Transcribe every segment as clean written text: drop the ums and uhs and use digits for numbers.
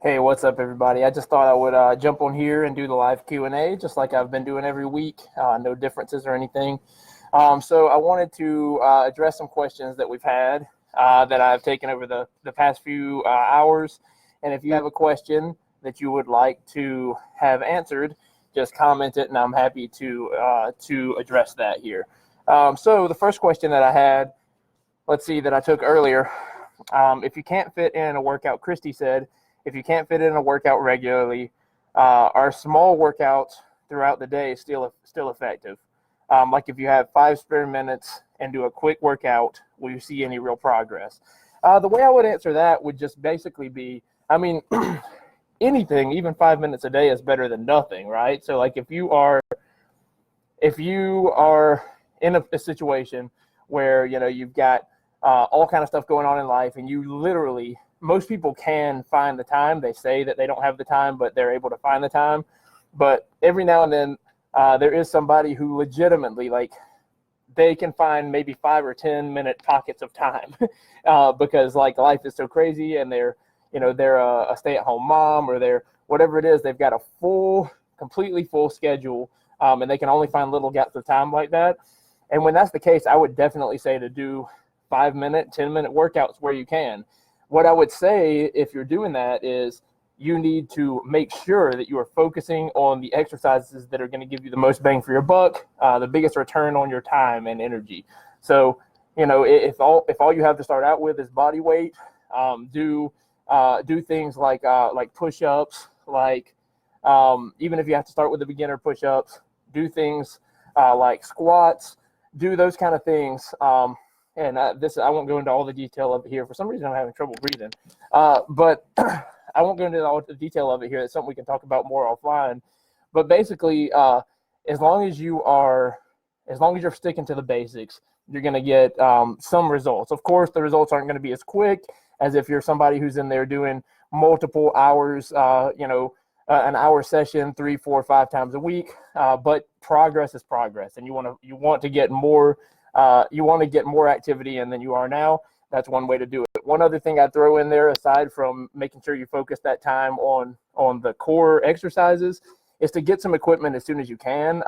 Hey, what's up, everybody? I just thought I would jump on here and do the live Q&A, just like I've been doing every week. No differences or anything. So I wanted to address some questions that we've had that I've taken over the past few hours. And if you have a question that you would like to have answered, just comment it, and I'm happy to address that here. So the first question that I had, that I took earlier, if you can't fit in a workout, Christy said, if you can't fit in a workout regularly, are small workouts throughout the day still effective? Like if you have 5 spare minutes and do a quick workout, will you see any real progress? The way I would answer that would just basically be, anything, even 5 minutes a day is better than nothing, right? So like if you are in a situation where, you've got all kind of stuff going on in life, and you literally, most people can find the time. They say that they don't have the time, but they're able to find the time. But every now and then, there is somebody who legitimately, they can find maybe 5 or 10 minute pockets of time because life is so crazy, and they're a stay-at-home mom, or they're whatever it is. They've got a completely full schedule, and they can only find little gaps of time like that. And when that's the case, I would definitely say to do 5-minute, 10-minute workouts where you can. What I would say if you're doing that is you need to make sure that you are focusing on the exercises that are going to give you the most bang for your buck, the biggest return on your time and energy. So, if all you have to start out with is body weight, do things like push-ups, even if you have to start with the beginner push-ups, do things like squats, do those kind of things. And I won't go into all the detail of it here. For some reason, I'm having trouble breathing. But I won't go into all the detail of it here. It's something we can talk about more offline. But basically, as long as you're sticking to the basics, you're going to get some results. Of course, the results aren't going to be as quick as if you're somebody who's in there doing multiple hours, an hour session 3, 4, 5 times a week. But progress is progress, and you want to get more. You want to get more activity in than you are now. That's one way to do it. One other thing I'd throw in there, aside from making sure you focus that time on the core exercises, is to get some equipment as soon as you can.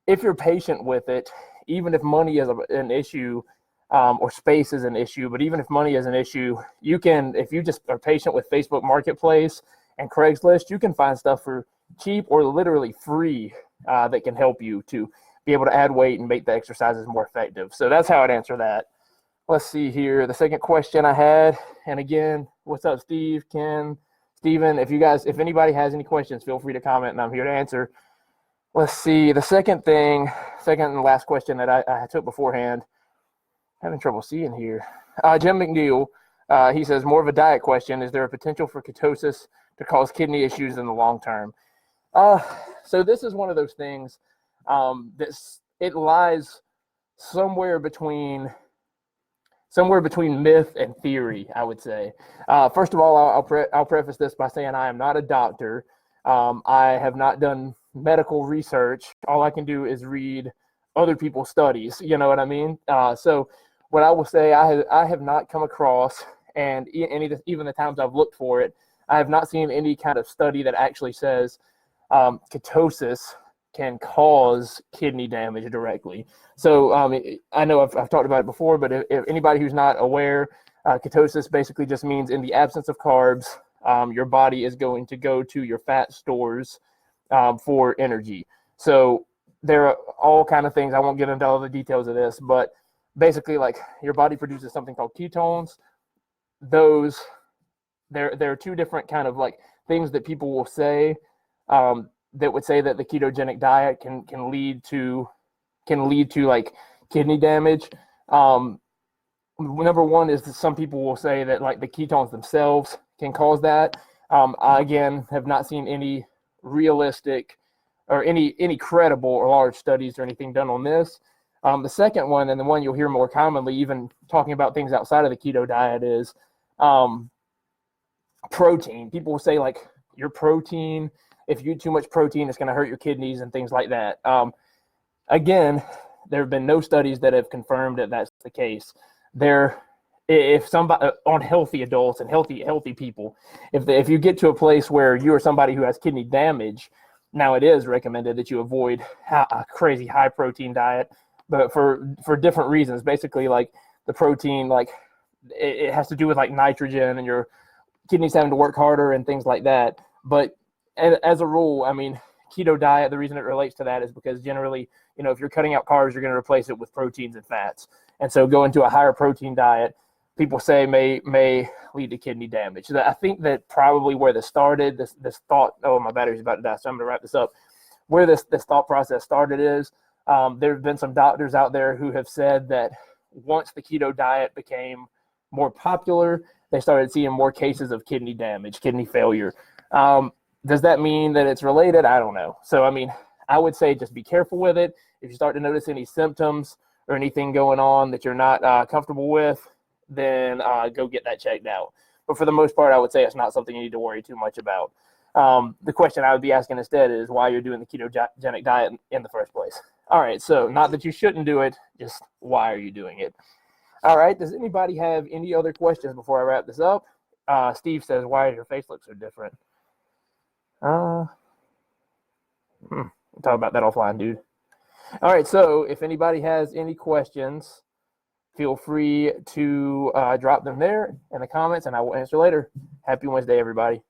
If you're patient with it, even if money is an issue, or space is an issue, but even if money is an issue, you can, if you just are patient with Facebook Marketplace and Craigslist, you can find stuff for cheap or literally free that can help you to be able to add weight and make the exercises more effective. So that's how I'd answer that. Let's see here. The second question I had, and again, what's up, Steve, Ken, Steven? If anybody has any questions, feel free to comment, and I'm here to answer. Let's see. The second and last question that I took beforehand, having trouble seeing here. Jim McNeil, he says, more of a diet question. Is there a potential for ketosis to cause kidney issues in the long term? So this is one of those things. It lies somewhere between myth and theory, I would say. First of all, I'll preface this by saying I am not a doctor. I have not done medical research. All I can do is read other people's studies. You know what I mean? So what I will say, I have not come across, and even the times I've looked for it, I have not seen any kind of study that actually says ketosis can cause kidney damage directly. So I know I've talked about it before, but if anybody who's not aware, ketosis basically just means in the absence of carbs, your body is going to go to your fat stores for energy. So there are all kind of things. I won't get into all the details of this, but basically, your body produces something called ketones. There are 2 different kind of things that people will say that would say that the ketogenic diet can lead to kidney damage. Number one is that some people will say that the ketones themselves can cause that. I again have not seen any realistic or any credible or large studies or anything done on this. The second one, and the one you'll hear more commonly, even talking about things outside of the keto diet, is protein. People will say your protein, if you eat too much protein, it's going to hurt your kidneys and things like that. Again, there have been no studies that have confirmed that that's the case. There if somebody on healthy adults and healthy people, if you get to a place where you are somebody who has kidney damage, now it is recommended that you avoid a crazy high protein diet, but for different reasons. Basically, like the protein, like it has to do with like nitrogen and your kidneys having to work harder and things like that. But as a rule, I mean, keto diet, the reason it relates to that is because generally, if you're cutting out carbs, you're going to replace it with proteins and fats. And so going to a higher protein diet, people say may lead to kidney damage. So I think that probably where this started, this thought, oh, my battery's about to die, so I'm going to wrap this up. Where this thought process started is there have been some doctors out there who have said that once the keto diet became more popular, they started seeing more cases of kidney damage, kidney failure. Does that mean that it's related? I don't know. So, I mean, I would say just be careful with it. If you start to notice any symptoms or anything going on that you're not comfortable with, then go get that checked out. But for the most part, I would say it's not something you need to worry too much about. The question I would be asking instead is why you're doing the ketogenic diet in the first place. All right, so not that you shouldn't do it, just why are you doing it? All right, does anybody have any other questions before I wrap this up? Steve says, why does your face look so different? We'll talk about that offline, dude. All right, so if anybody has any questions, feel free to drop them there in the comments, and I will answer later. Happy Wednesday, everybody.